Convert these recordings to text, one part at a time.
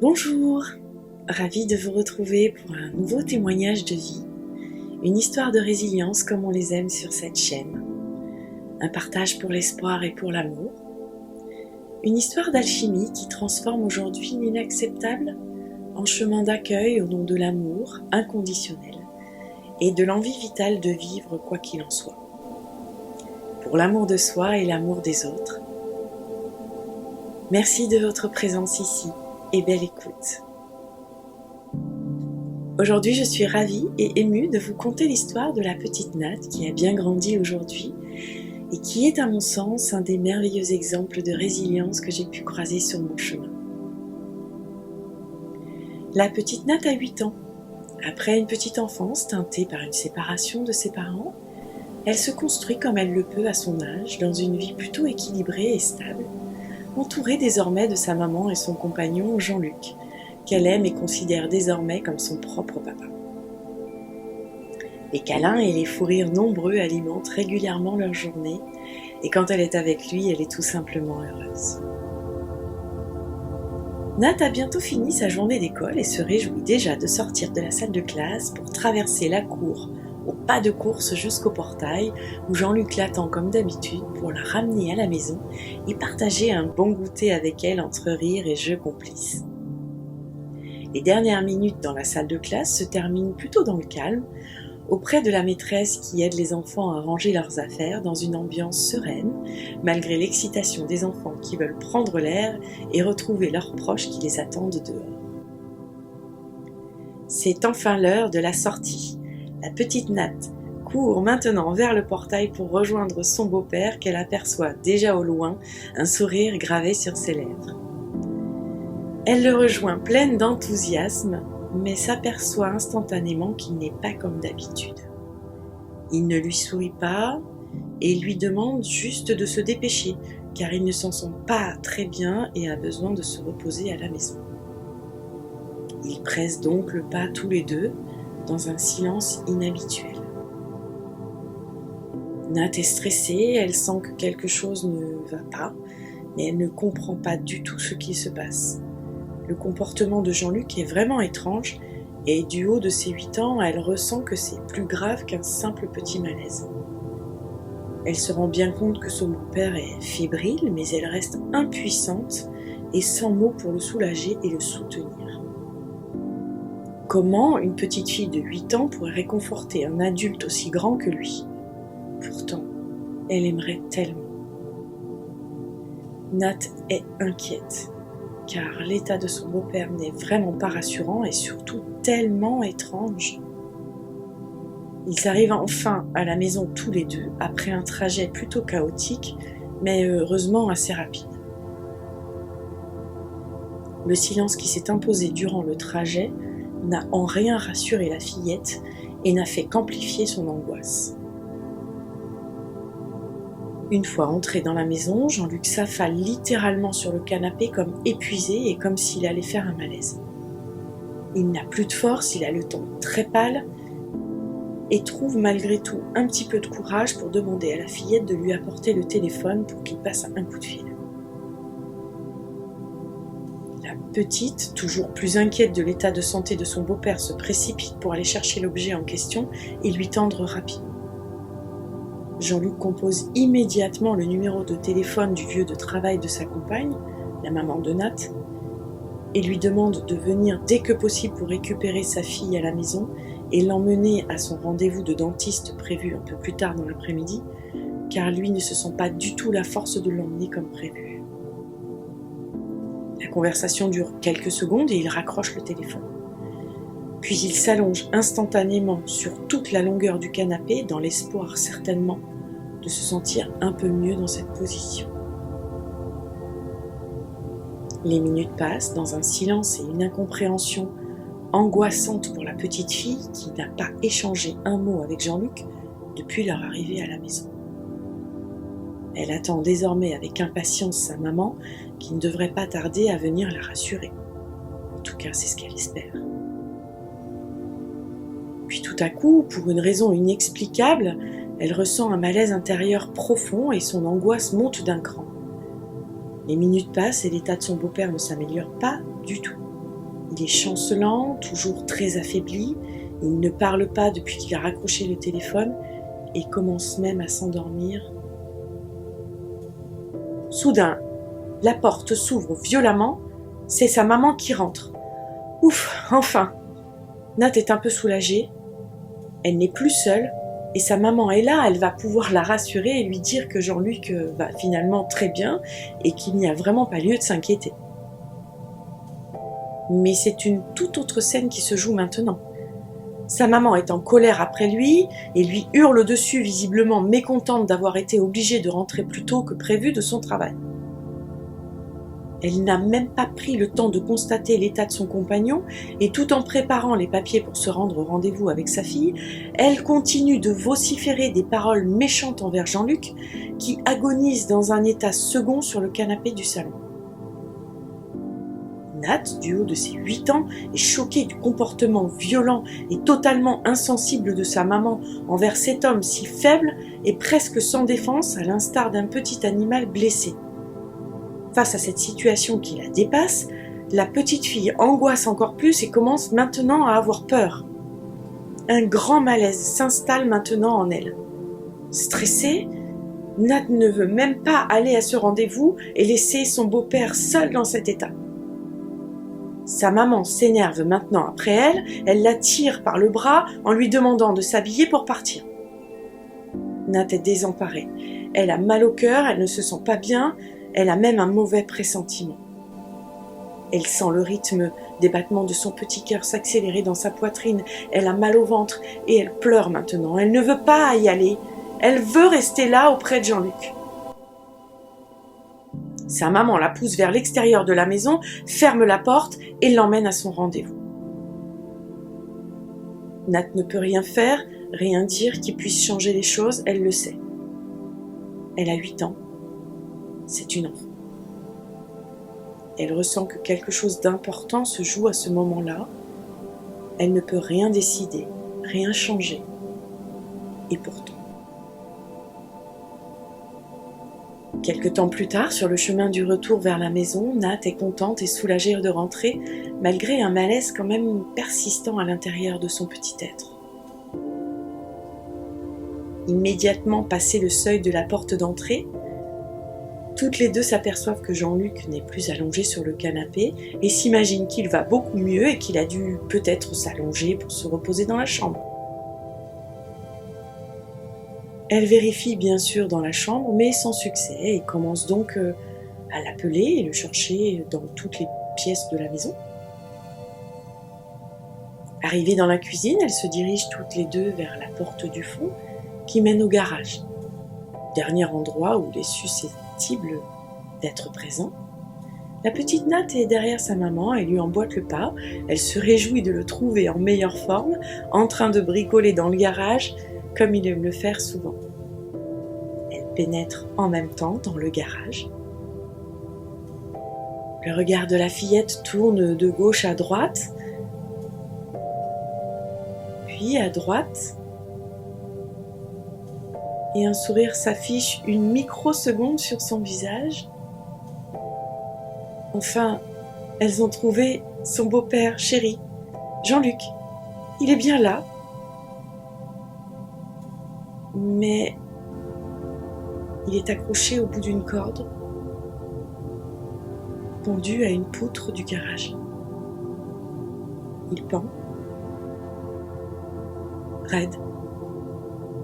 Bonjour, ravie de vous retrouver pour un nouveau témoignage de vie, une histoire de résilience comme on les aime sur cette chaîne, un partage pour l'espoir et pour l'amour, une histoire d'alchimie qui transforme aujourd'hui l'inacceptable en chemin d'accueil au nom de l'amour inconditionnel et de l'envie vitale de vivre quoi qu'il en soit, pour l'amour de soi et l'amour des autres. Merci de votre présence ici et belle écoute. Aujourd'hui, je suis ravie et émue de vous conter l'histoire de la petite Nat qui a bien grandi aujourd'hui et qui est à mon sens un des merveilleux exemples de résilience que j'ai pu croiser sur mon chemin. La petite Nat a 8 ans. Après une petite enfance teintée par une séparation de ses parents, elle se construit comme elle le peut à son âge, dans une vie plutôt équilibrée et stable, entourée désormais de sa maman et son compagnon Jean-Luc, qu'elle aime et considère désormais comme son propre papa. Les câlins et les fous rires nombreux alimentent régulièrement leur journée, et quand elle est avec lui, elle est tout simplement heureuse. Nat a bientôt fini sa journée d'école et se réjouit déjà de sortir de la salle de classe pour traverser la cour au pas de course jusqu'au portail où Jean-Luc l'attend comme d'habitude pour la ramener à la maison et partager un bon goûter avec elle entre rires et jeux complices. Les dernières minutes dans la salle de classe se terminent plutôt dans le calme, auprès de la maîtresse qui aide les enfants à ranger leurs affaires dans une ambiance sereine, malgré l'excitation des enfants qui veulent prendre l'air et retrouver leurs proches qui les attendent dehors. C'est enfin l'heure de la sortie. La petite Nat court maintenant vers le portail pour rejoindre son beau-père qu'elle aperçoit déjà au loin, un sourire gravé sur ses lèvres. Elle le rejoint pleine d'enthousiasme, mais s'aperçoit instantanément qu'il n'est pas comme d'habitude. Il ne lui sourit pas et lui demande juste de se dépêcher, car il ne s'en sent pas très bien et a besoin de se reposer à la maison. Ils pressent donc le pas tous les deux, dans un silence inhabituel. Nat est stressée, elle sent que quelque chose ne va pas, mais elle ne comprend pas du tout ce qui se passe. Le comportement de Jean-Luc est vraiment étrange et du haut de ses 8 ans, elle ressent que c'est plus grave qu'un simple petit malaise. Elle se rend bien compte que son beau-père est fébrile, mais elle reste impuissante et sans mots pour le soulager et le soutenir. Comment une petite fille de 8 ans pourrait réconforter un adulte aussi grand que lui ? Pourtant, elle aimerait tellement. Nat est inquiète, car l'état de son beau-père n'est vraiment pas rassurant et surtout tellement étrange. Ils arrivent enfin à la maison tous les deux, après un trajet plutôt chaotique, mais heureusement assez rapide. Le silence qui s'est imposé durant le trajet n'a en rien rassuré la fillette et n'a fait qu'amplifier son angoisse. Une fois entré dans la maison, Jean-Luc s'affale littéralement sur le canapé comme épuisé et comme s'il allait faire un malaise. Il n'a plus de force, il a le ton très pâle et trouve malgré tout un petit peu de courage pour demander à la fillette de lui apporter le téléphone pour qu'il passe un coup de fil. La petite, toujours plus inquiète de l'état de santé de son beau-père, se précipite pour aller chercher l'objet en question et lui tendre rapidement. Jean-Luc compose immédiatement le numéro de téléphone du lieu de travail de sa compagne, la maman de Nat, et lui demande de venir dès que possible pour récupérer sa fille à la maison et l'emmener à son rendez-vous de dentiste prévu un peu plus tard dans l'après-midi, car lui ne se sent pas du tout la force de l'emmener comme prévu. La conversation dure quelques secondes et il raccroche le téléphone. Puis il s'allonge instantanément sur toute la longueur du canapé dans l'espoir certainement de se sentir un peu mieux dans cette position. Les minutes passent dans un silence et une incompréhension angoissante pour la petite fille qui n'a pas échangé un mot avec Jean-Luc depuis leur arrivée à la maison. Elle attend désormais avec impatience sa maman qui ne devrait pas tarder à venir la rassurer. En tout cas, c'est ce qu'elle espère. Puis tout à coup, pour une raison inexplicable, elle ressent un malaise intérieur profond et son angoisse monte d'un cran. Les minutes passent et l'état de son beau-père ne s'améliore pas du tout. Il est chancelant, toujours très affaibli. Il ne parle pas depuis qu'il a raccroché le téléphone et commence même à s'endormir. Soudain, la porte s'ouvre violemment. C'est sa maman qui rentre. Ouf, enfin! Nat est un peu soulagée. Elle n'est plus seule et sa maman est là. Elle va pouvoir la rassurer et lui dire que Jean-Luc va finalement très bien et qu'il n'y a vraiment pas lieu de s'inquiéter. Mais c'est une toute autre scène qui se joue maintenant. Sa maman est en colère après lui et lui hurle dessus, visiblement mécontente d'avoir été obligée de rentrer plus tôt que prévu de son travail. Elle n'a même pas pris le temps de constater l'état de son compagnon et tout en préparant les papiers pour se rendre au rendez-vous avec sa fille, elle continue de vociférer des paroles méchantes envers Jean-Luc qui agonise dans un état second sur le canapé du salon. Nat, du haut de ses 8 ans, est choquée du comportement violent et totalement insensible de sa maman envers cet homme si faible et presque sans défense à l'instar d'un petit animal blessé. Face à cette situation qui la dépasse, la petite fille angoisse encore plus et commence maintenant à avoir peur. Un grand malaise s'installe maintenant en elle. Stressée, Nat ne veut même pas aller à ce rendez-vous et laisser son beau-père seul dans cet état. Sa maman s'énerve maintenant après elle la tire par le bras en lui demandant de s'habiller pour partir. Nat est désemparée. Elle a mal au cœur, elle ne se sent pas bien, elle a même un mauvais pressentiment. Elle sent le rythme des battements de son petit cœur s'accélérer dans sa poitrine, elle a mal au ventre et elle pleure maintenant. Elle ne veut pas y aller, elle veut rester là auprès de Jean-Luc. Sa maman la pousse vers l'extérieur de la maison, ferme la porte et l'emmène à son rendez-vous. Nat ne peut rien faire, rien dire qui puisse changer les choses, elle le sait. Elle a 8 ans. C'est une enfant. Elle ressent que quelque chose d'important se joue à ce moment-là. Elle ne peut rien décider, rien changer. Et pourtant. Quelque temps plus tard, sur le chemin du retour vers la maison, Nat est contente et soulagée de rentrer, malgré un malaise quand même persistant à l'intérieur de son petit être. Immédiatement passé le seuil de la porte d'entrée, toutes les deux s'aperçoivent que Jean-Luc n'est plus allongé sur le canapé et s'imaginent qu'il va beaucoup mieux et qu'il a dû peut-être s'allonger pour se reposer dans la chambre. Elle vérifie bien sûr dans la chambre, mais sans succès, et commence donc à l'appeler et le chercher dans toutes les pièces de la maison. Arrivées dans la cuisine, elles se dirigent toutes les deux vers la porte du fond qui mène au garage. Dernier endroit où il est susceptible d'être présent. La petite Nat est derrière sa maman et lui emboîte le pas. Elle se réjouit de le trouver en meilleure forme, en train de bricoler dans le garage, comme il aime le faire souvent. Elle pénètre en même temps dans le garage. Le regard de la fillette tourne de gauche à droite, puis à droite, et un sourire s'affiche une microseconde sur son visage. Enfin, elles ont trouvé son beau-père chéri, Jean-Luc. Il est bien là. Mais il est accroché au bout d'une corde, pendu à une poutre du garage. Il pend, raide,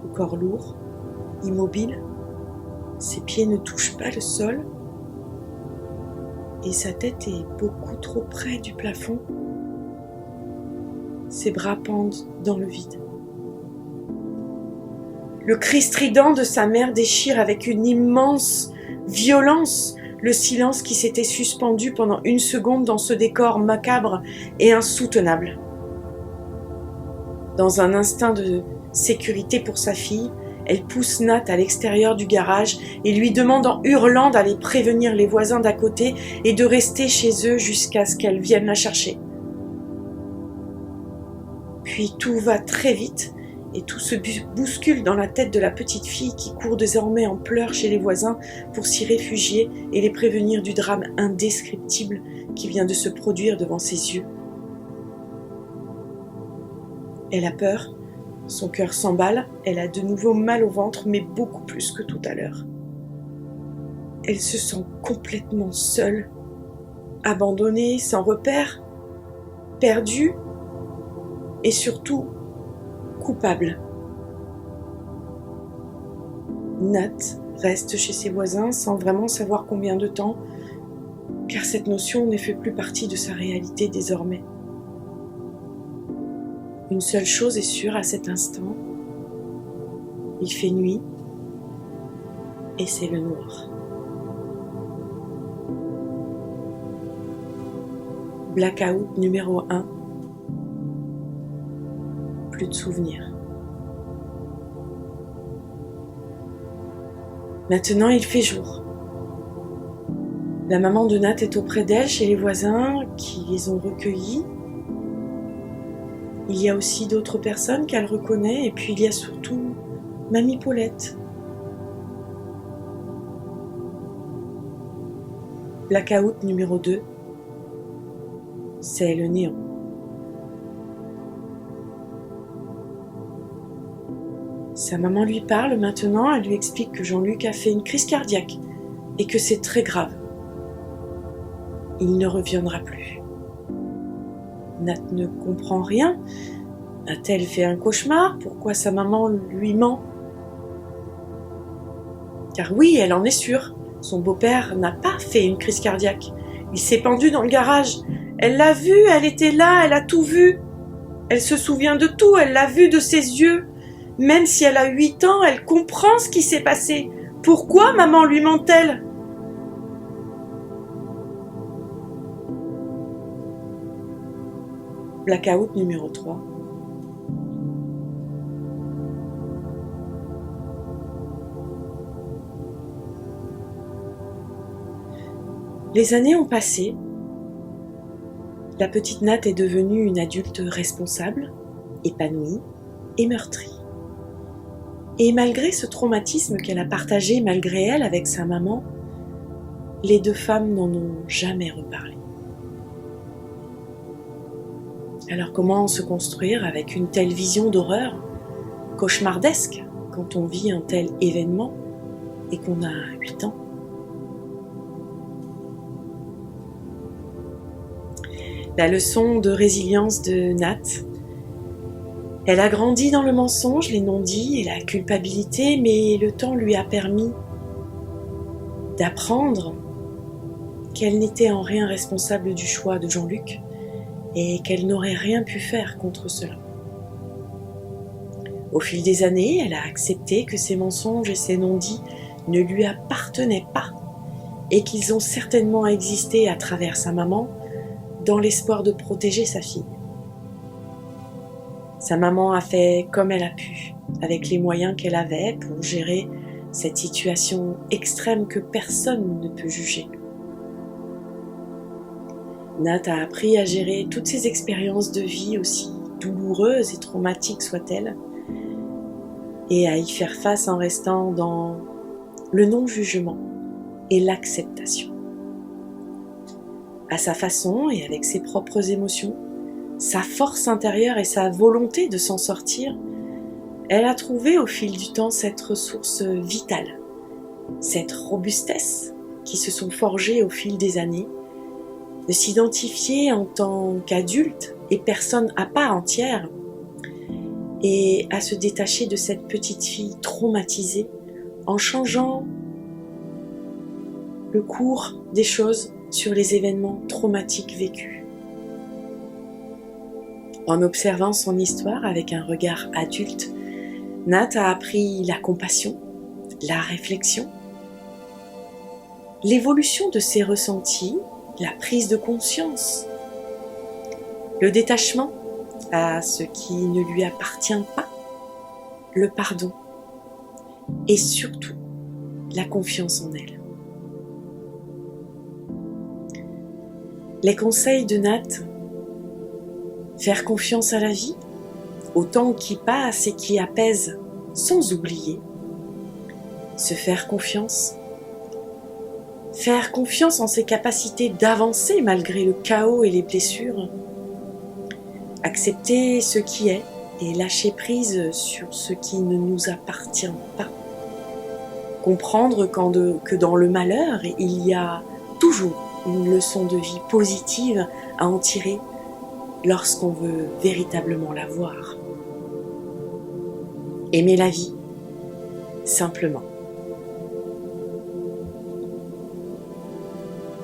le corps lourd, immobile, ses pieds ne touchent pas le sol et sa tête est beaucoup trop près du plafond. Ses bras pendent dans le vide. Le cri strident de sa mère déchire avec une immense violence le silence qui s'était suspendu pendant une seconde dans ce décor macabre et insoutenable. Dans un instinct de sécurité pour sa fille, elle pousse Nat à l'extérieur du garage et lui demande en hurlant d'aller prévenir les voisins d'à côté et de rester chez eux jusqu'à ce qu'elle vienne la chercher. Puis tout va très vite et tout se bouscule dans la tête de la petite fille qui court désormais en pleurs chez les voisins pour s'y réfugier et les prévenir du drame indescriptible qui vient de se produire devant ses yeux Elle a peur, son cœur s'emballe, elle a de nouveau mal au ventre, mais beaucoup plus que tout à l'heure. Elle se sent complètement seule, abandonnée, sans repère, perdue et surtout coupable. Nat reste chez ses voisins sans vraiment savoir combien de temps, car cette notion ne fait plus partie de sa réalité désormais. Une seule chose est sûre à cet instant, il fait nuit et c'est le noir. Blackout numéro 1. Plus de souvenirs. Maintenant, il fait jour. La maman de Nat est auprès d'elle chez les voisins qui les ont recueillis. Il y a aussi d'autres personnes qu'elle reconnaît et puis il y a surtout Mamie Paulette. Blackout numéro 2. C'est le néant. Sa maman lui parle maintenant, elle lui explique que Jean-Luc a fait une crise cardiaque et que c'est très grave. Il ne reviendra plus. Nat ne comprend rien. A-t-elle fait un cauchemar? Pourquoi sa maman lui ment? Car oui, elle en est sûre. Son beau-père n'a pas fait une crise cardiaque. Il s'est pendu dans le garage. Elle l'a vu, elle était là, elle a tout vu. Elle se souvient de tout, elle l'a vu de ses yeux. Même si elle a 8 ans, elle comprend ce qui s'est passé. Pourquoi maman lui ment-elle? Blackout numéro 3. Les années ont passé. La petite Nat est devenue une adulte responsable, épanouie et meurtrie. Et malgré ce traumatisme qu'elle a partagé malgré elle avec sa maman, les deux femmes n'en ont jamais reparlé. Alors comment se construire avec une telle vision d'horreur, cauchemardesque, quand on vit un tel événement et qu'on a 8 ans? La leçon de résilience de Nat. Elle a grandi dans le mensonge, les non-dits et la culpabilité, mais le temps lui a permis d'apprendre qu'elle n'était en rien responsable du choix de Jean-Luc et qu'elle n'aurait rien pu faire contre cela. Au fil des années, elle a accepté que ces mensonges et ces non-dits ne lui appartenaient pas et qu'ils ont certainement existé à travers sa maman dans l'espoir de protéger sa fille. Sa maman a fait comme elle a pu, avec les moyens qu'elle avait pour gérer cette situation extrême que personne ne peut juger. Nat a appris à gérer toutes ces expériences de vie, aussi douloureuses et traumatiques soient-elles, et à y faire face en restant dans le non-jugement et l'acceptation. À sa façon et avec ses propres émotions, sa force intérieure et sa volonté de s'en sortir, elle a trouvé au fil du temps cette ressource vitale, cette robustesse qui se sont forgées au fil des années, de s'identifier en tant qu'adulte et personne à part entière, et à se détacher de cette petite fille traumatisée en changeant le cours des choses sur les événements traumatiques vécus. En observant son histoire avec un regard adulte, Nat a appris la compassion, la réflexion, l'évolution de ses ressentis, la prise de conscience, le détachement à ce qui ne lui appartient pas, le pardon et surtout la confiance en elle. Les conseils de Nat: faire confiance à la vie, au temps qui passe et qui apaise sans oublier. Se faire confiance en ses capacités d'avancer malgré le chaos et les blessures. Accepter ce qui est et lâcher prise sur ce qui ne nous appartient pas. Comprendre que dans le malheur, il y a toujours une leçon de vie positive à en tirer lorsqu'on veut véritablement la voir. Aimer la vie, simplement.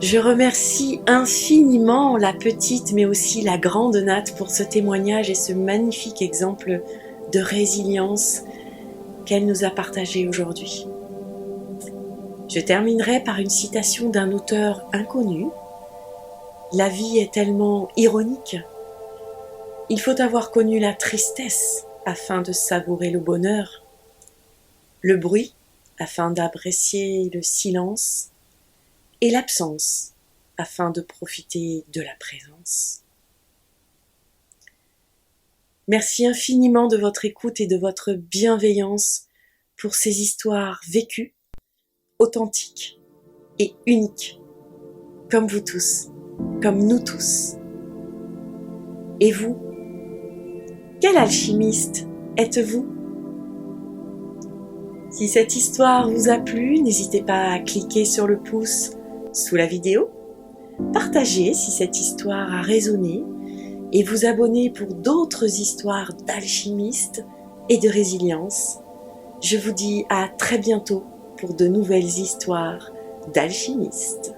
Je remercie infiniment la petite mais aussi la grande Nat pour ce témoignage et ce magnifique exemple de résilience qu'elle nous a partagé aujourd'hui. Je terminerai par une citation d'un auteur inconnu. La vie est tellement ironique. Il faut avoir connu la tristesse afin de savourer le bonheur, le bruit afin d'apprécier le silence et l'absence afin de profiter de la présence. Merci infiniment de votre écoute et de votre bienveillance pour ces histoires vécues, authentiques et uniques, comme vous tous, comme nous tous. Et vous, quel alchimiste êtes-vous ? Si cette histoire vous a plu, n'hésitez pas à cliquer sur le pouce sous la vidéo, partagez si cette histoire a résonné et vous abonner pour d'autres histoires d'alchimistes et de résilience. Je vous dis à très bientôt pour de nouvelles histoires d'alchimistes.